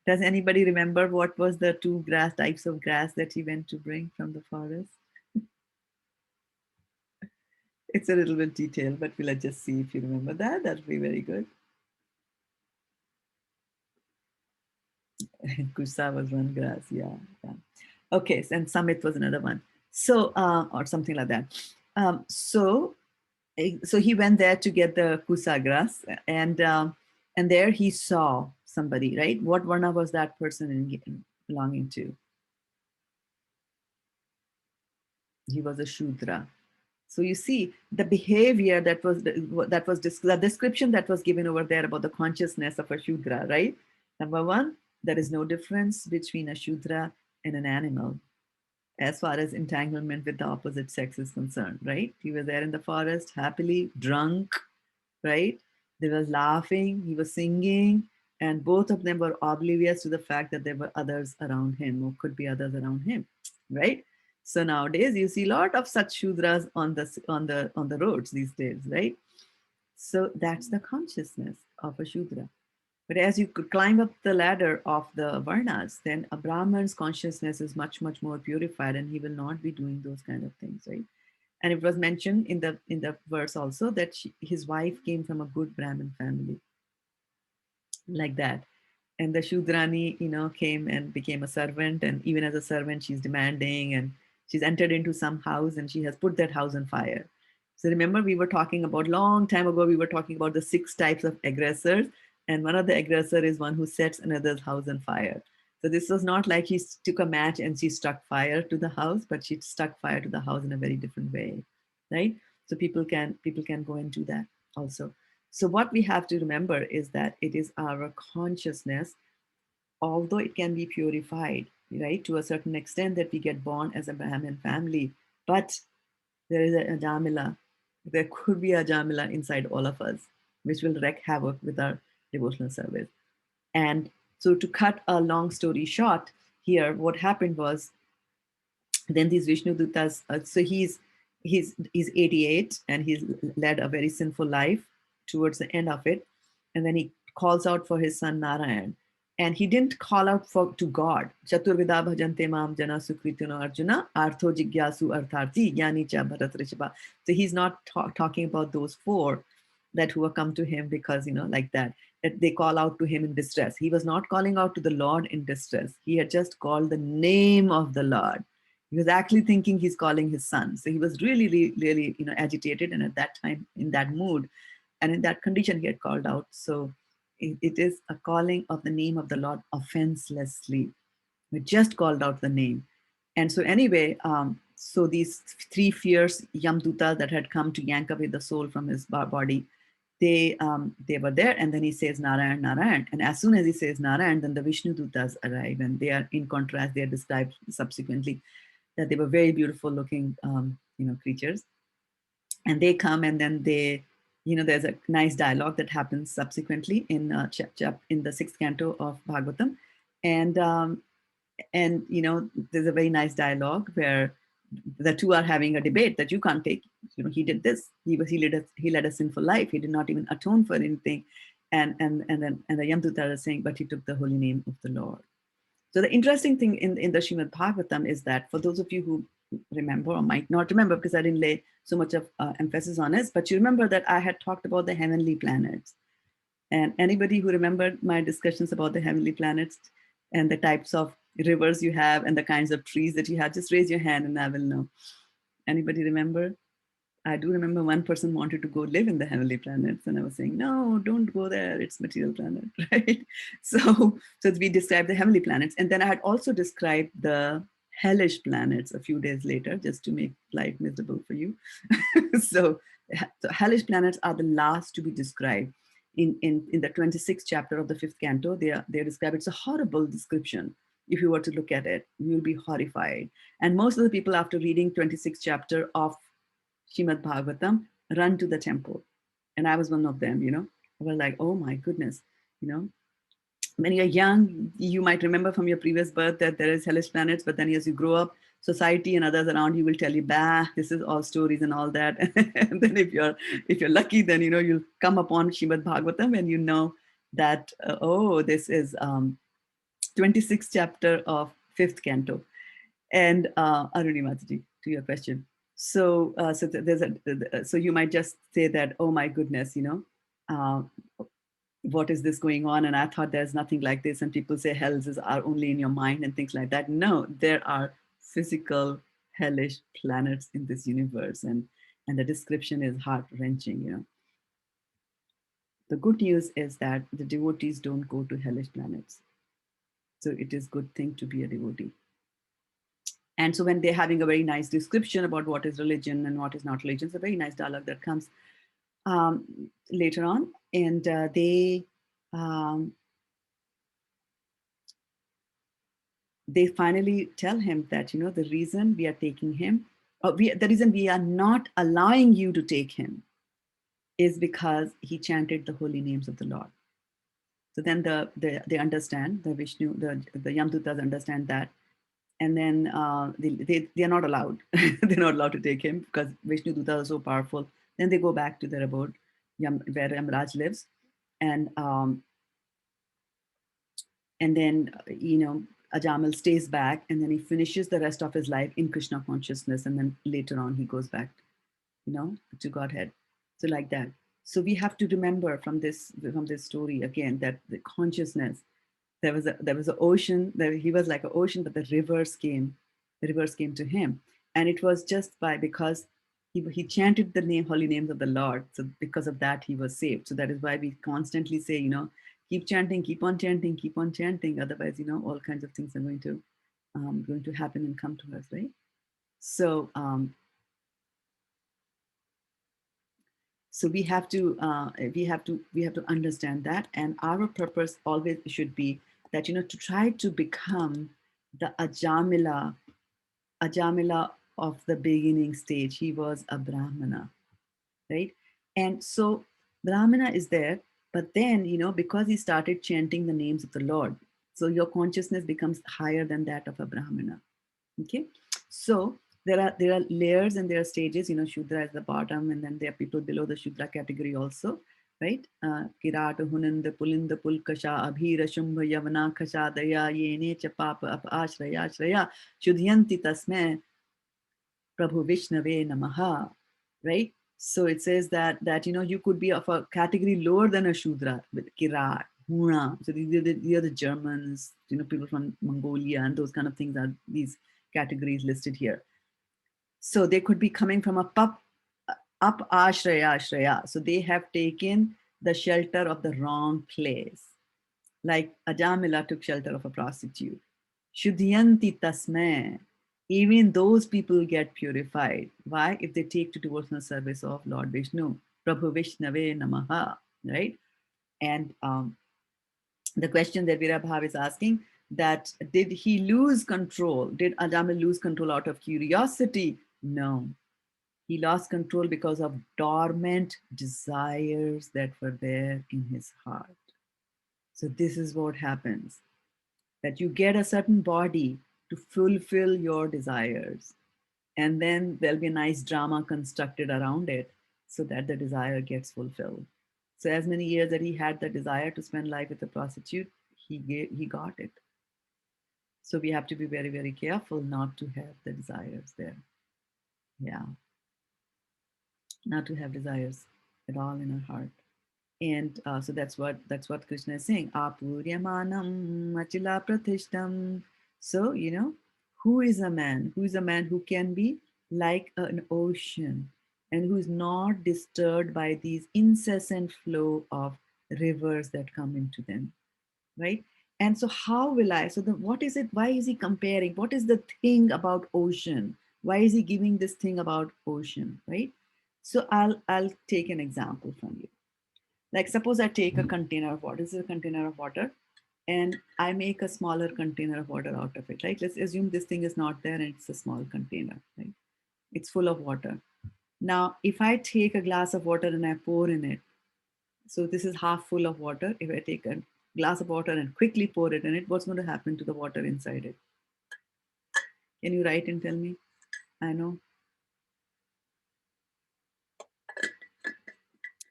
Does anybody remember what was the two types of grass that he went to bring from the forest? It's a little bit detailed, but we'll just see if you remember that. That'll be very good. Kusa was one grass, yeah. Okay, and Summit was another one. So, or something like that. So he went there to get the Kusa grass, and there he saw somebody, right? What Varna was that person belonging to? He was a Shudra. So you see the behavior the description that was given over there about the consciousness of a Shudra, right? Number one, there is no difference between a Shudra and an animal as far as entanglement with the opposite sex is concerned, right? He was there in the forest, happily drunk, right? They were laughing, he was singing, and both of them were oblivious to the fact that there were others around him or could be others around him, right? So nowadays you see a lot of such shudras on the roads these days, right? So that's the consciousness of a shudra. But as you could climb up the ladder of the Varnas, then a Brahman's consciousness is much, much more purified, and he will not be doing those kind of things, right? And it was mentioned in the verse also that his wife came from a good Brahmin family, like that. And the Shudrani, came and became a servant, and even as a servant, she's demanding, and she's entered into some house, and she has put that house on fire. So remember, we were talking about long time ago. We were talking about the 6 types of aggressors, and one of the aggressor is one who sets another's house on fire. So this was not like he took a match and she struck fire to the house, but she struck fire to the house in a very different way, right? So people can go into that also. So what we have to remember is that it is our consciousness, although it can be purified, right, to a certain extent, that we get born as a Brahmin family, but there is a Jamila. There could be a Jamila inside all of us, which will wreak havoc with our devotional service. And so, to cut a long story short, here what happened was, then these Vishnu Dutas, so he's 88 and he's led a very sinful life towards the end of it, and then he calls out for his son Narayan, and he didn't call out to God. Chaturvida bhajante mam jana sukritino arjuna artho jigyasu artharthi jnani cha bharat rishaba. So he's not talking about those four that who have come to him because, like that they call out to him in distress. He was not calling out to the Lord in distress. He had just called the name of the Lord. He was actually thinking he's calling his son. So he was really, really, really, agitated. And at that time, in that mood and in that condition, he had called out. So it is a calling of the name of the Lord offenselessly. We just called out the name. And so anyway, so these 3 fierce Yamdutas that had come to yank away the soul from his body, they were there, and then he says Narayan, Narayan, and as soon as he says Narayan, then the Vishnu Dutas arrive, and they are in contrast. They are described subsequently that they were very beautiful looking, creatures, and they come, and then there's a nice dialogue that happens subsequently in in the 6th canto of Bhagavatam, and there's a very nice dialogue where the two are having a debate that you can't take. He did this. He led a sinful life. He did not even atone for anything, and the Yamduta are saying, but he took the holy name of the Lord. So the interesting thing in the Srimad Bhagavatam is that, for those of you who remember or might not remember, because I didn't lay so much of emphasis on it, but you remember that I had talked about the heavenly planets. And anybody who remembered my discussions about the heavenly planets and the types of rivers you have and the kinds of trees that you have, just raise your hand and I will know. Anybody remember? I do remember one person wanted to go live in the heavenly planets, and I was saying, no, don't go there. It's material planet, right? So we described the heavenly planets, and then I had also described the hellish planets a few days later, just to make life miserable for you. So the hellish planets are the last to be described. In the 26th chapter of the 5th canto, they describe, it's a horrible description. If you were to look at it, you'll be horrified. And most of the people, after reading 26th chapter of Shrimad Bhagavatam, run to the temple. And I was one of them, I was like, oh my goodness, when you're young, you might remember from your previous birth that there is hellish planets, but then as you grow up, society and others around you will tell you, bah, this is all stories and all that. And then if you're lucky, then you'll come upon Shrimad Bhagavatam and that this is 26th chapter of 5th canto. And Aruni Mataji, to your question. So so you might just say that, oh my goodness, what is this going on? And I thought there's nothing like this. And people say hells are only in your mind and things like that. No, there are physical hellish planets in this universe, and the description is heart-wrenching. The good news is that the devotees don't go to hellish planets. So it is a good thing to be a devotee. And so when they're having a very nice description about what is religion and what is not religion, it's a very nice dialogue that comes later on. And they finally tell him that, the reason we are taking him, the reason we are not allowing you to take him is because he chanted the holy names of the Lord. So then they understand, the Vishnu, the Yamdutas understand that. And then they are not allowed. They're not allowed to take him because Vishnu Dutas are so powerful. Then they go back to their abode, where Yamraj lives. And And then, Ajamil stays back, and then he finishes the rest of his life in Krishna consciousness, and then later on he goes back, to Godhead. So like that. So we have to remember from this story again that the consciousness, there was an ocean, that he was like an ocean, but the rivers came to him, and it was just because he chanted the holy names of the Lord. So because of that, he was saved. So that is why we constantly say, keep chanting, keep on chanting, keep on chanting. Otherwise, all kinds of things are going to happen and come to us, right? So so we have to understand that, and our purpose always should be that, to try to become the Ajamila of the beginning stage. He was a Brahmana, right? And so Brahmana is there, but then, because he started chanting the names of the Lord, so your consciousness becomes higher than that of a Brahmana. Okay, so there are layers and there are stages. Shudra is the bottom, and then there are people below the Shudra category also, right? Kirat hunanda pulinda pulkasha abhira shumbha yavana kasha daya yene cha papa ap ashraya shraya shudhyanti tasme Prabhu Vishnave Namaha, right? So it says that you could be of a category lower than a Shudra with Kirat, Huna. So these are the Germans, people from Mongolia, and those kind of things are these categories listed here. So they could be coming from a up ashraya ashraya. So they have taken the shelter of the wrong place. Like Ajamila took shelter of a prostitute. Shudhyanti tasme. Even those people get purified. Why? If they take to devotional service of Lord Vishnu. Prabhu Vishnave Namaha. Right? And the question that Virabhav is asking, that did he lose control? Did Ajamil lose control out of curiosity? No. He lost control because of dormant desires that were there in his heart. So this is what happens, that you get a certain body to fulfill your desires, and then there'll be a nice drama constructed around it so that the desire gets fulfilled. So as many years that he had the desire to spend life with a prostitute, he got it. So we have to be very, very careful not to have the desires there. Yeah, not to have desires at all in our heart. And so that's what Krishna is saying. Apuryamanam machila prathishtam. So who is a man? Who is a man who can be like an ocean, and who is not disturbed by these incessant flow of rivers that come into them, right? And so how will I? So what is it? Why is he comparing? What is the thing about ocean? Why is he giving this thing about ocean, right? So I'll take an example from you. Like suppose I take a container of water. This is a container of water, and I make a smaller container of water out of it, right? Let's assume this thing is not there and it's a small container, right? It's full of water. Now, if I take a glass of water and I pour in it, so this is half full of water. If I take a glass of water and quickly pour it in it, what's going to happen to the water inside it? Can you write and tell me? I know.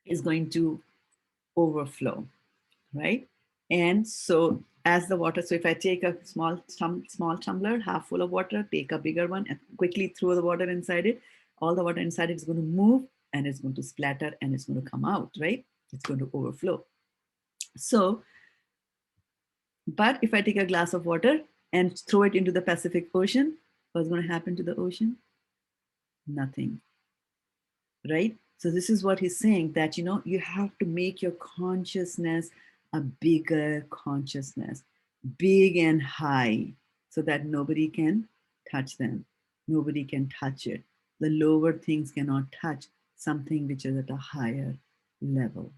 It's going to overflow, right? And so as the water, so if I take a small tumbler, half full of water, take a bigger one and quickly throw the water inside it, all the water inside it is going to move and it's going to splatter and it's going to come out, right? It's going to overflow. So, but if I take a glass of water and throw it into the Pacific Ocean, what's going to happen to the ocean? Nothing, right? So this is what he's saying, that you have to make your consciousness a bigger consciousness, big and high, so that nobody can touch them. Nobody can touch it. The lower things cannot touch something which is at a higher level.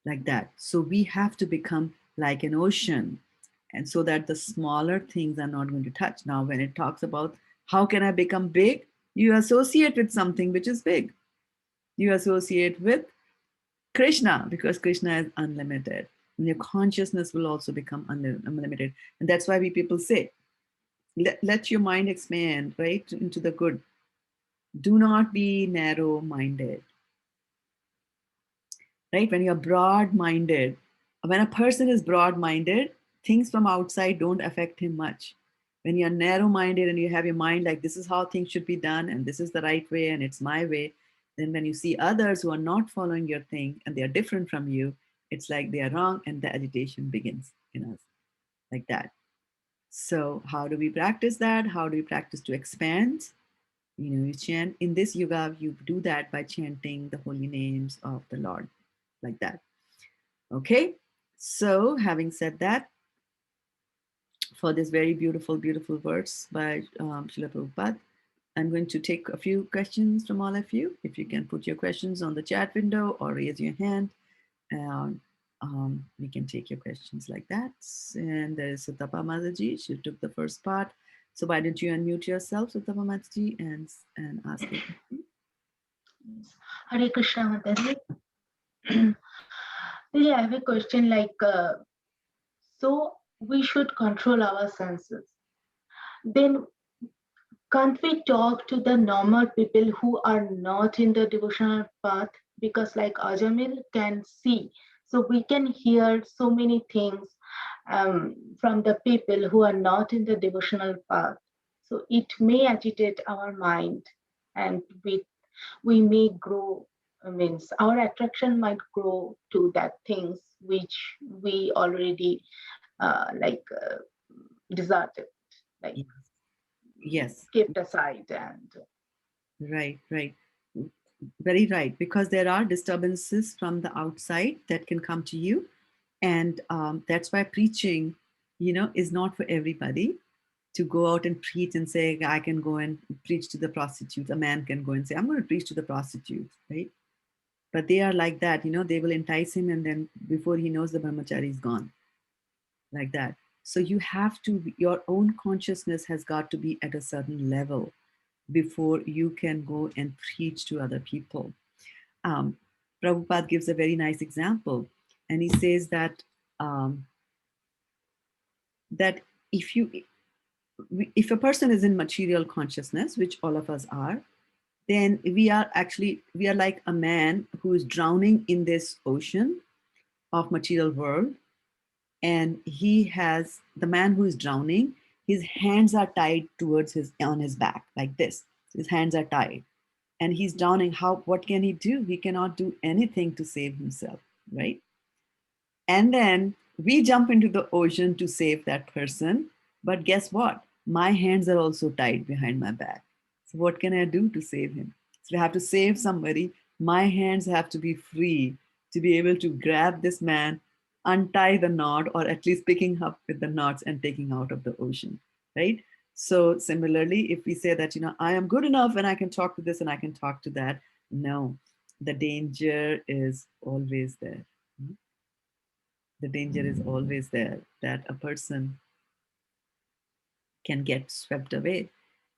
Like that. So we have to become like an ocean, and so that the smaller things are not going to touch. Now, when it talks about how can I become big, you associate with something which is big. You associate with Krishna, because Krishna is unlimited. And your consciousness will also become unlimited. And that's why we people say, let your mind expand, right, into the good. Do not be narrow minded, right? When you're broad minded, when a person is broad minded, things from outside don't affect him much. When you're narrow-minded and you have your mind like this is how things should be done and this is the right way and it's my way, then when you see others who are not following your thing and they are different from you, it's like they are wrong and the agitation begins in us like that. So how do we practice that? How do we practice to expand? You chant in this yoga, you do that by chanting the holy names of the Lord like that. Okay. So having said that, for this very beautiful, beautiful verse by Srila Prabhupada, I'm going to take a few questions from all of you. If you can put your questions on the chat window or raise your hand, and we can take your questions like that. And there is Sutapa Mataji. She took the first part. So why don't you unmute yourself, Sutapa Mataji, and ask your question? Hare Krishna, Mataji. Really, I have a question like, so we should control our senses. Then can't we talk to the normal people who are not in the devotional path? Because like Ajamil can see, so we can hear so many things from the people who are not in the devotional path. So it may agitate our mind, and we may grow. Means our attraction might grow to that things which we already deserted, like Yes. kept aside. And Right, right. Very right. Because there are disturbances from the outside that can come to you. And that's why preaching, is not for everybody. To go out and preach and say, I can go and preach to the prostitutes. A man can go and say, I'm going to preach to the prostitutes, right? But they are like that, they will entice him. And then before he knows, the brahmachari is gone like that. So you have to, your own consciousness has got to be at a certain level before you can go and preach to other people. Prabhupada gives a very nice example, and he says that that if you if a person is in material consciousness, which all of us are, then we are like a man who is drowning in this ocean of material world, and he has the man who is drowning, his hands are tied towards his on his back like this. His hands are tied and he's drowning. What can he do? He cannot do anything to save himself, right? And then we jump into the ocean to save that person. But guess what? My hands are also tied behind my back. So what can I do to save him? So I have to save somebody. My hands have to be free to be able to grab this man, untie the knot, or at least picking up with the knots and taking out of the ocean, right? So similarly, if we say that, I am good enough and I can talk to this and I can talk to that, no, the danger is always there. The danger is always there that a person can get swept away.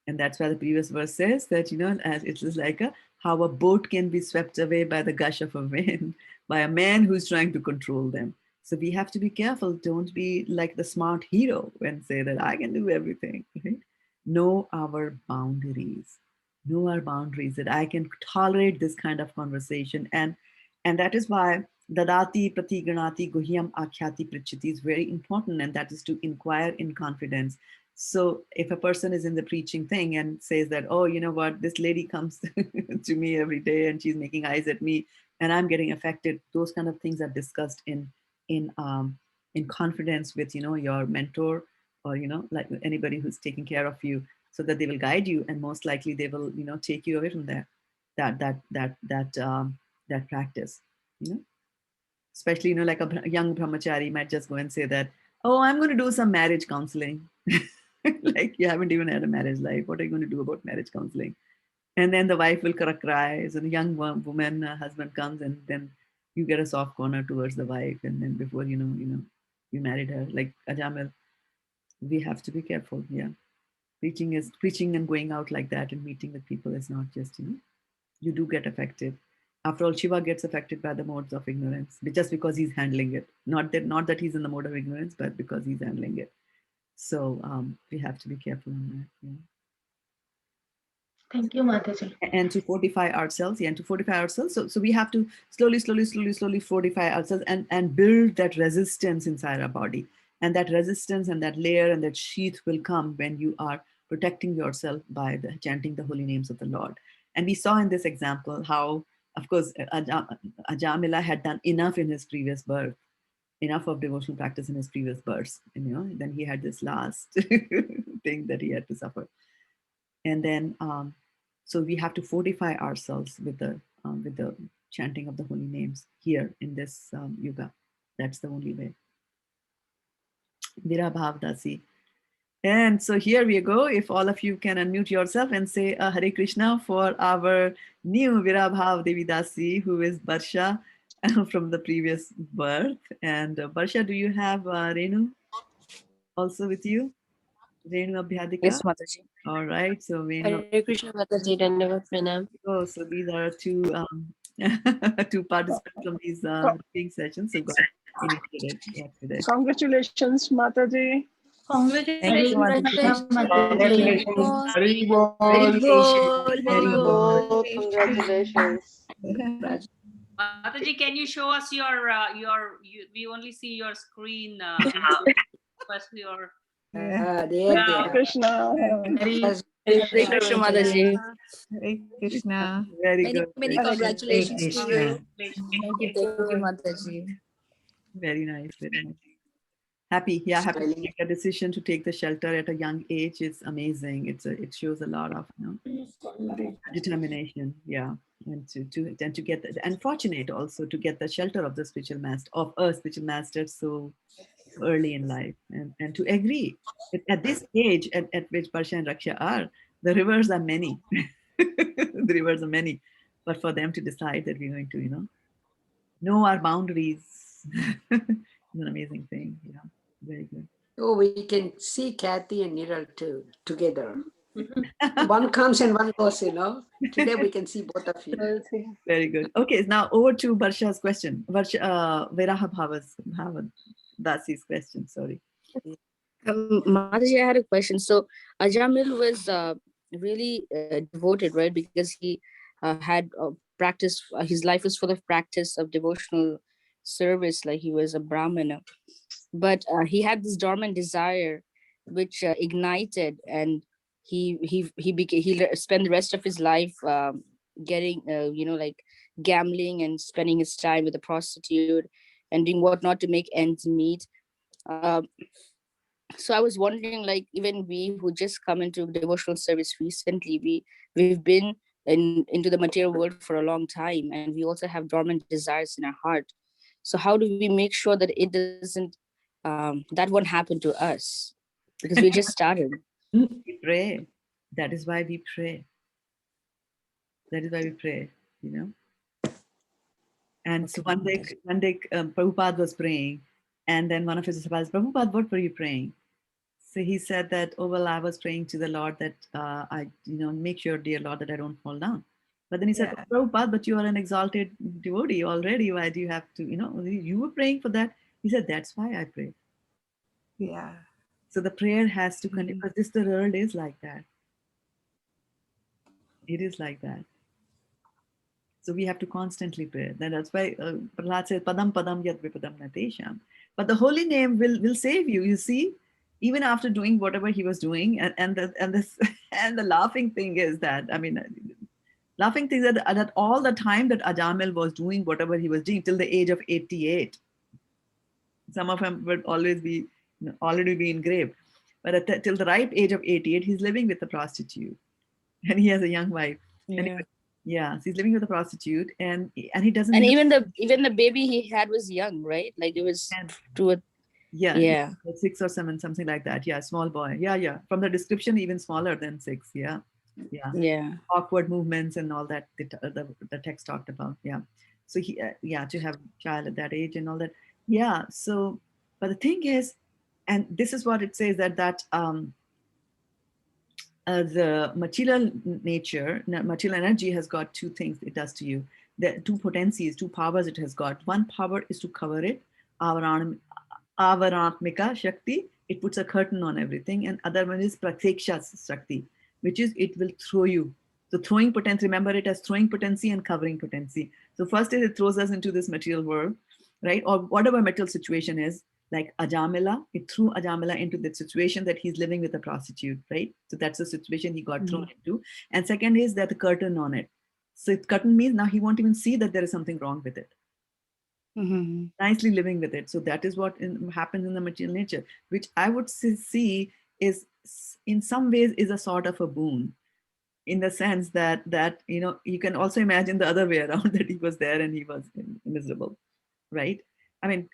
And that's why the previous verse says that, as it is like how a boat can be swept away by the gush of a wind, by a man who's trying to control them. So we have to be careful. Don't be like the smart hero and say that I can do everything. Right? Know our boundaries. Know our boundaries, that I can tolerate this kind of conversation. And that is why Dadati Prati Ganati Guhyam Akhyati Prichiti is very important, and that is to inquire in confidence. So if a person is in the preaching thing and says that, oh, you know what, this lady comes to me every day and she's making eyes at me and I'm getting affected, those kind of things are discussed in in confidence with your mentor, or like anybody who's taking care of you, so that they will guide you, and most likely they will take you away from there, that practice, you know especially like a young brahmachari might just go and say that, oh, I'm going to do some marriage counseling. Like, you haven't even had a marriage life, what are you going to do about marriage counseling? And then the wife will cry, so the young woman husband comes, and then you get a soft corner towards the wife, and then before you married her, like Ajamil. We have to be careful. Yeah, preaching and going out like that and meeting with people is not just you do get affected. After all, Shiva gets affected by the modes of ignorance, just because he's handling it. Not that he's in the mode of ignorance, but because he's handling it. So we have to be careful on that. Yeah. thank you, Mataji. And to fortify ourselves, yeah, and to fortify ourselves. So we have to slowly fortify ourselves and build that resistance inside our body. And that resistance and that layer and that sheath will come when you are protecting yourself by chanting the holy names of the Lord. And we saw in this example how, of course, Ajamila had done enough in his previous birth, enough of devotional practice in his previous births, then he had this last thing that he had to suffer. And then, so we have to fortify ourselves with the chanting of the holy names here in this yuga. That's the only way. Virabhav Dasi. And so here we go. If all of you can unmute yourself and say Hare Krishna for our new Virabhav Devi Dasi, who is Barsha from the previous birth. And Barsha, do you have Renu also with you? Renu Abhyadika? Yes, Mataji. All right. So Renu. Hare Krishna Mataji, Dandavat Pranam. Oh, so these are two two participants from these reading sessions who got initiated yesterday. Congratulations, Mataji. Congratulations, Congratulations. Very Very good. Congratulations. Mataji, can you show us your we only see your screen. First your Hare Krishna. Hare Krishna Mataji. Hare Krishna. Very good. Many Very good. congratulations to you. Thank you, Mataji. Very nice. Very nice. Happy to make a decision to take the shelter at a young age. It's amazing. It shows a lot of determination. Yeah, and to get and fortunate also to get the shelter of the spiritual master so early in life, and to agree at this age at which Barsha and Raksha are, the rivers are many. The rivers are many, but for them to decide that we're going to know our boundaries is an amazing thing. Yeah. Very good. Oh, we can see Kathy and Niral too together. One comes and one goes, Today we can see both of you. Very good. Okay, now over to Barsha's question. Virabhav Dasi's question. Sorry. Mataji, I had a question. So Ajamil was really devoted, right? Because he had practice. His life was full of practice of devotional service, like he was a Brahmana. But he had this dormant desire, which ignited, and he spent the rest of his life getting like gambling and spending his time with a prostitute and doing whatnot to make ends meet. So I was wondering, like, even we who just come into devotional service recently, we've been into the material world for a long time, and we also have dormant desires in our heart. So how do we make sure that it doesn't that won't happen to us, because we just started? We pray. That is why we pray. That is why we pray. And so one day Prabhupada was praying, and then one of his disciples, Prabhupada, what were you praying? So he said that, oh, well, I was praying to the Lord that I, make sure, dear Lord, that I don't fall down. But then he said, Prabhupada, but you are an exalted devotee already. Why do you have to, you were praying for that. He said, that's why I pray. Yeah. So the prayer has to continue, because the world is like that. It is like that. So we have to constantly pray. That's why Prahlad says, Padam Padam Yad Vipadam Natesham. But the holy name will save you. You see, even after doing whatever he was doing, and the laughing thing is that, laughing thing is that all the time that Ajamil was doing whatever he was doing till the age of 88, some of them would always be already be engraved. But till the ripe age of 88, he's living with a prostitute, and he has a young wife. Yeah. So he's living with a prostitute, and he doesn't. And even the baby he had was young, right? Like it was Yeah. 6 or 7, something like that. Yeah, small boy. Yeah. From the description, even smaller than 6. Yeah. Awkward movements and all that the text talked about. Yeah. So he to have a child at that age and all that. Yeah. So, but the thing is, and this is what it says that the material energy has got two things it does to you. The two potencies, two powers it has got. One power is to cover it, avaratmika shakti, it puts a curtain on everything, and other one is pratyaksha shakti, which is it will throw you. So throwing potency, remember it as throwing potency and covering potency. So first is it throws us into this material world, right? Or whatever material situation is, Like Ajamila, it threw Ajamila into the situation that he's living with a prostitute, right? So that's the situation he got thrown into. And second is that the curtain on it. So curtain means now he won't even see that there is something wrong with it. Nicely living with it. So that is what happens in the material nature, which I would see is in some ways is a sort of a boon, in the sense that you can also imagine the other way around, that he was there and he was miserable, right? I mean,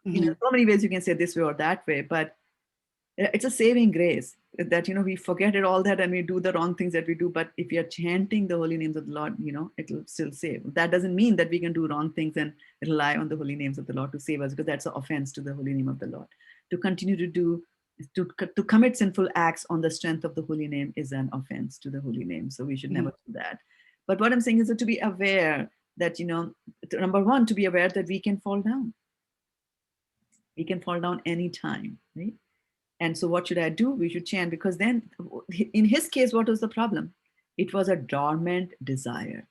so many ways you can say this way or that way, but it's a saving grace that we forget it all that and we do the wrong things that we do. But if you're chanting the holy names of the Lord, it'll still save. That doesn't mean that we can do wrong things and rely on the holy names of the Lord to save us, because that's an offense to the holy name of the Lord. To continue to commit sinful acts on the strength of the holy name is an offense to the holy name. So we should never do that. But what I'm saying is that to be aware that, number one, to be aware that we can fall down. We can fall down anytime, right? And so what should I do? We should chant, because then in his case, what was the problem? It was a dormant desire.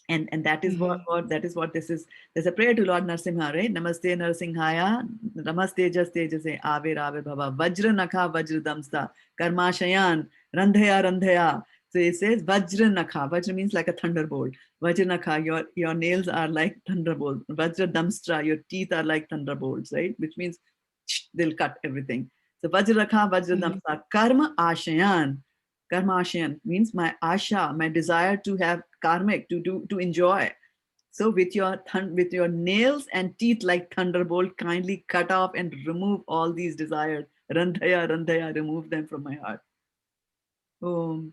And that is what this is. There's a prayer to Lord Narasimha, right? Namaste Narasimhaya, Namaste Jaste Jase Ave Rave Bhava, Vajra Nakha Vajra Damsta, Karmashayan, Randhaya Randhaya. So it says Vajra Nakha. Vajra means like a thunderbolt. Vajra Nakha, your nails are like thunderbolts. Vajra Damstra, your teeth are like thunderbolts, right? Which means they'll cut everything. So Vajra Nakha Vajra Damsta, Karma Ashayan. Karma Ashayan means my asha, my desire to have karmic, to enjoy. So with your nails and teeth like thunderbolt, kindly cut off and remove all these desires. Randhaya, Randhaya, remove them from my heart. Om,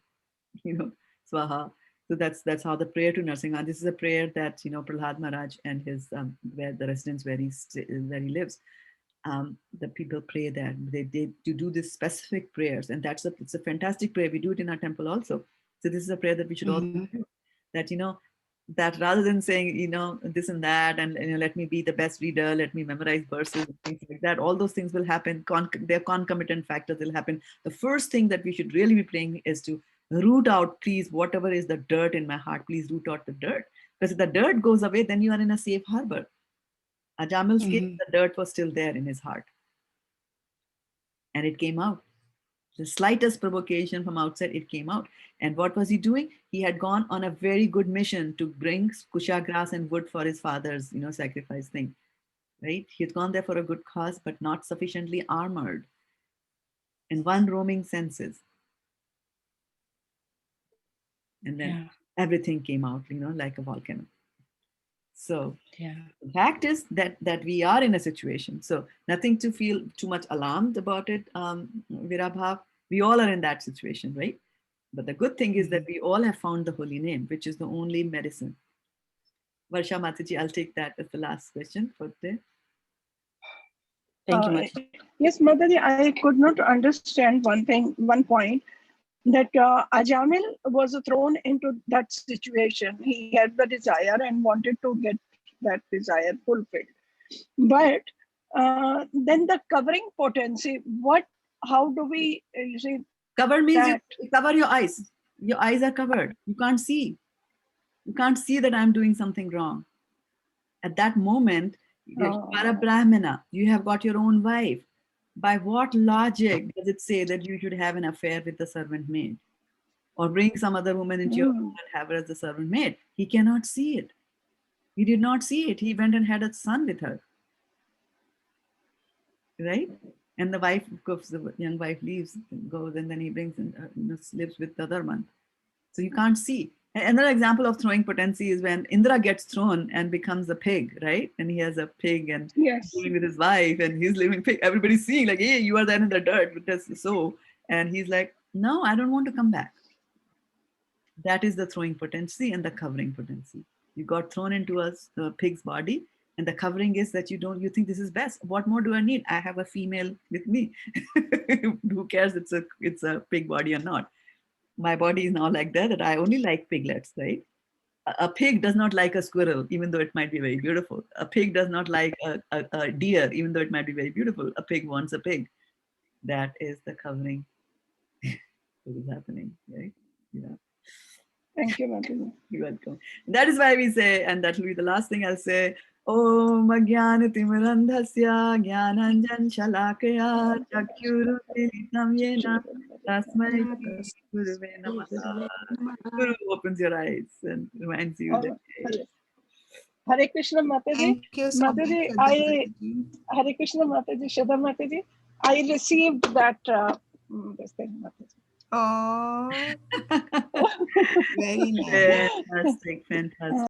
Swaha. So that's how the prayer to Narasimha. This is a prayer that Prahlad Maharaj and his where the residence where he lives. The people pray that they do this specific prayers, and it's a fantastic prayer. We do it in our temple also. So this is a prayer that we should all do. That that rather than saying this and that, and let me be the best reader, let me memorize verses, things like that, all those things will happen. They're concomitant factors will happen. The first thing that we should really be praying is to root out, please, whatever is the dirt in my heart, please root out the dirt. Because if the dirt goes away, then you are in a safe harbor. Ajamil's case, the dirt was still there in his heart. And it came out. The slightest provocation from outside, it came out. And what was he doing? He had gone on a very good mission to bring kusha grass and wood for his father's, sacrifice thing. Right? He had gone there for a good cause, but not sufficiently armored. And one roaming senses. And then everything came out, like a volcano. So the fact is that we are in a situation. So nothing to feel too much alarmed about it, Virabhav. We all are in that situation, right? But the good thing is that we all have found the holy name, which is the only medicine. Varsha Mataji, I'll take that as the last question for today. Thank you, Mataji. Yes, Mataji, I could not understand one point, that Ajamil was thrown into that situation. He had the desire and wanted to get that desire fulfilled. But then the covering potency, how do we, you see? Cover means you cover your eyes. Your eyes are covered. You can't see. You can't see that I'm doing something wrong. At that moment, you are a Brahmana. You have got your own wife. By what logic does it say that you should have an affair with the servant maid? Or bring some other woman into your home and have her as the servant maid? He cannot see it. He did not see it. He went and had a son with her. Right? And the wife, of course, the young wife leaves, goes, and then he brings and lives with the other one. So you can't see. Another example of throwing potency is when Indra gets thrown and becomes a pig, right? And he has a pig and living with his wife, and he's living pig. Everybody's seeing like, hey, you are there in the dirt. That's so. And he's like, no, I don't want to come back. That is the throwing potency and the covering potency. You got thrown into a pig's body, and the covering is that you think this is best. What more do I need? I have a female with me. Who cares? It's a pig body or not. My body is now like that I only like piglets, right? A pig does not like a squirrel, even though it might be very beautiful. A pig does not like a deer, even though it might be very beautiful. A pig wants a pig. That is the covering that is happening, right? Yeah. Thank you, Mataji. You're welcome. That is why we say, and that will be the last thing I'll say, Om Ajnanatimirandhasya Jnananjan Shalakaya Chakyurumilitam Yena Tasmai Shri Guruve Namaha. Guru opens your eyes and reminds you that. Hare Krishna Mataji. Thank you so much, Mataji, Shraddha Mataji. Hare Krishna Mataji, Shraddha Mataji. I received that this thing, Mataji. Oh, very nice. Fantastic, fantastic.